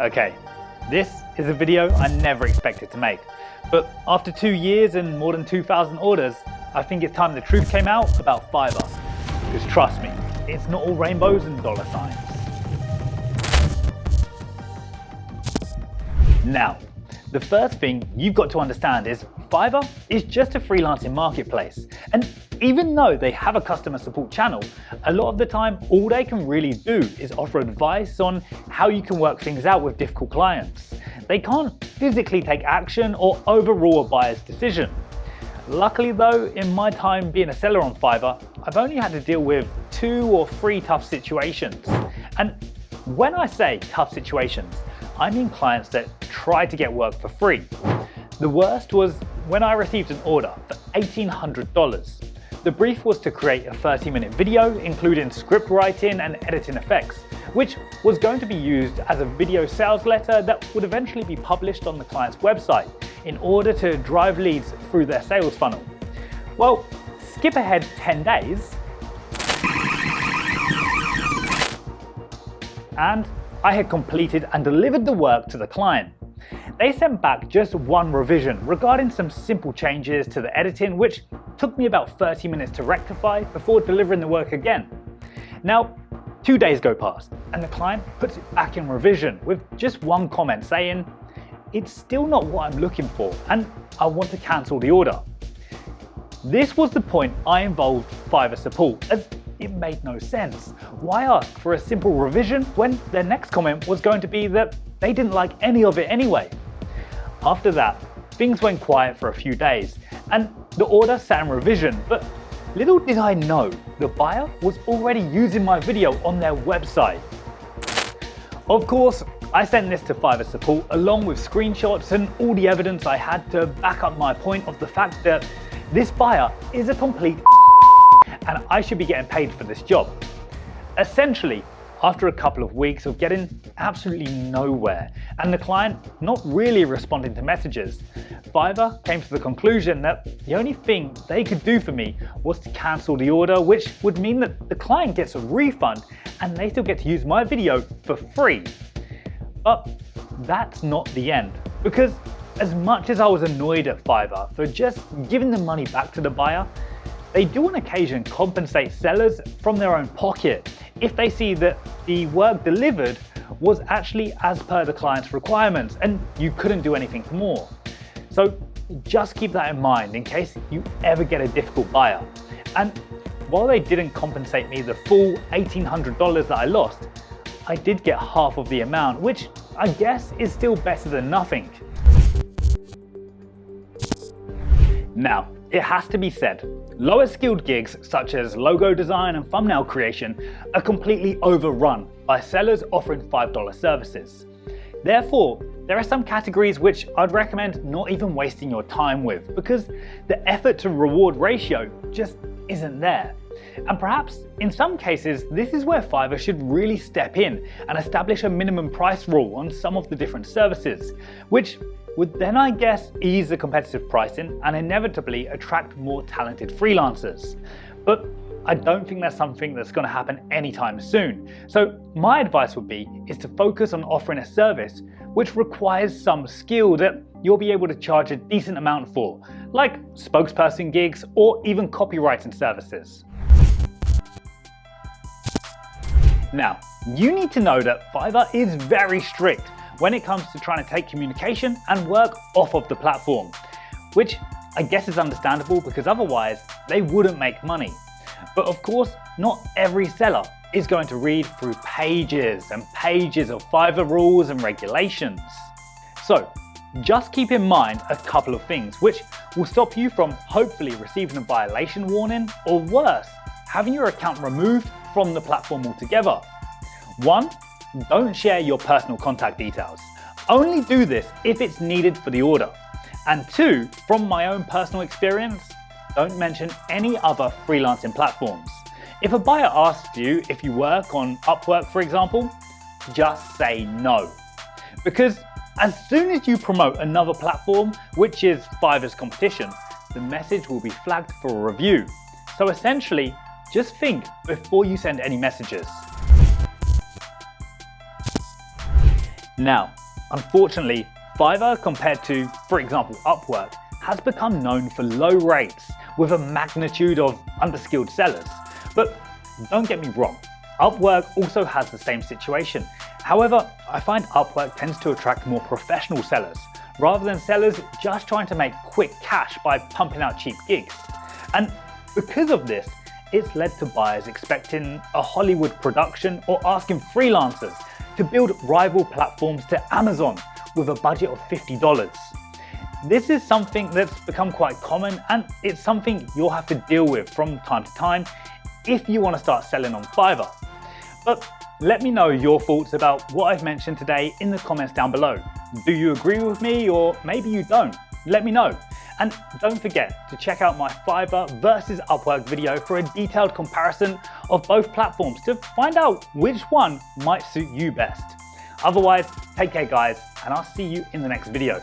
Okay, this is a video I never expected to make, but after 2 years and more than 2,000 orders, I think it's time the truth came out about Fiverr. Because trust me, it's not all rainbows and dollar signs. Now, the first thing you've got to understand is Fiverr is just a freelancing marketplace. And even though they have a customer support channel, a lot of the time, all they can really do is offer advice on how you can work things out with difficult clients. They can't physically take action or overrule a buyer's decision. Luckily though, in my time being a seller on Fiverr, I've only had to deal with 2 or 3 tough situations. And when I say tough situations, I mean clients that try to get work for free. The worst was when I received an order for $1,800. The brief was to create a 30-minute video, including script writing and editing effects, which was going to be used as a video sales letter that would eventually be published on the client's website in order to drive leads through their sales funnel. Well, skip ahead 10 days, and I had completed and delivered the work to the client. They sent back just one revision regarding some simple changes to the editing, which took me about 30 minutes to rectify before delivering the work again. Now, 2 days go past and the client puts it back in revision with just one comment saying, "It's still not what I'm looking for and I want to cancel the order." This was the point I involved Fiverr support, as it made no sense. Why ask for a simple revision when their next comment was going to be that they didn't like any of it anyway? After that, things went quiet for a few days and the order sat in revision, but little did I know, the buyer was already using my video on their website. Of course, I sent this to Fiverr support along with screenshots and all the evidence I had to back up my point of the fact that this buyer is a complete and I should be getting paid for this job. Essentially, after a couple of weeks of getting absolutely nowhere and the client not really responding to messages, Fiverr came to the conclusion that the only thing they could do for me was to cancel the order, which would mean that the client gets a refund and they still get to use my video for free. But that's not the end, because as much as I was annoyed at Fiverr for just giving the money back to the buyer, they do on occasion compensate sellers from their own pocket if they see that the work delivered was actually as per the client's requirements and you couldn't do anything more. So just keep that in mind in case you ever get a difficult buyer. And while they didn't compensate me the full $1,800 that I lost, I did get half of the amount, which I guess is still better than nothing. Now, it has to be said, lower skilled gigs such as logo design and thumbnail creation are completely overrun by sellers offering $5 services. Therefore, there are some categories which I'd recommend not even wasting your time with, because the effort to reward ratio just isn't there. And perhaps in some cases, this is where Fiverr should really step in and establish a minimum price rule on some of the different services, which would then, I guess, ease the competitive pricing and inevitably attract more talented freelancers. But I don't think that's something that's going to happen anytime soon. So my advice would be is to focus on offering a service which requires some skill that you'll be able to charge a decent amount for, like spokesperson gigs or even copywriting services. Now, you need to know that Fiverr is very strict when it comes to trying to take communication and work off of the platform, which I guess is understandable because otherwise they wouldn't make money. But of course, not every seller is going to read through pages and pages of Fiverr rules and regulations. So just keep in mind a couple of things which will stop you from hopefully receiving a violation warning, or worse, having your account removed from the platform altogether. 1. Don't share your personal contact details. Only do this if it's needed for the order. And 2, from my own personal experience, don't mention any other freelancing platforms. If a buyer asks you if you work on Upwork, for example, just say no. Because as soon as you promote another platform, which is Fiverr's competition, the message will be flagged for a review. So essentially, just think before you send any messages. Now, unfortunately, Fiverr compared to, for example, Upwork, has become known for low rates with a magnitude of underskilled sellers. But don't get me wrong, Upwork also has the same situation. However, I find Upwork tends to attract more professional sellers, rather than sellers just trying to make quick cash by pumping out cheap gigs. And because of this, it's led to buyers expecting a Hollywood production or asking freelancers to build rival platforms to Amazon with a budget of $50. This is something that's become quite common, and it's something you'll have to deal with from time to time if you want to start selling on Fiverr. But let me know your thoughts about what I've mentioned today in the comments down below. Do you agree with me, or maybe you don't? Let me know. And don't forget to check out my Fiverr versus Upwork video for a detailed comparison of both platforms to find out which one might suit you best. Otherwise, take care guys, and I'll see you in the next video.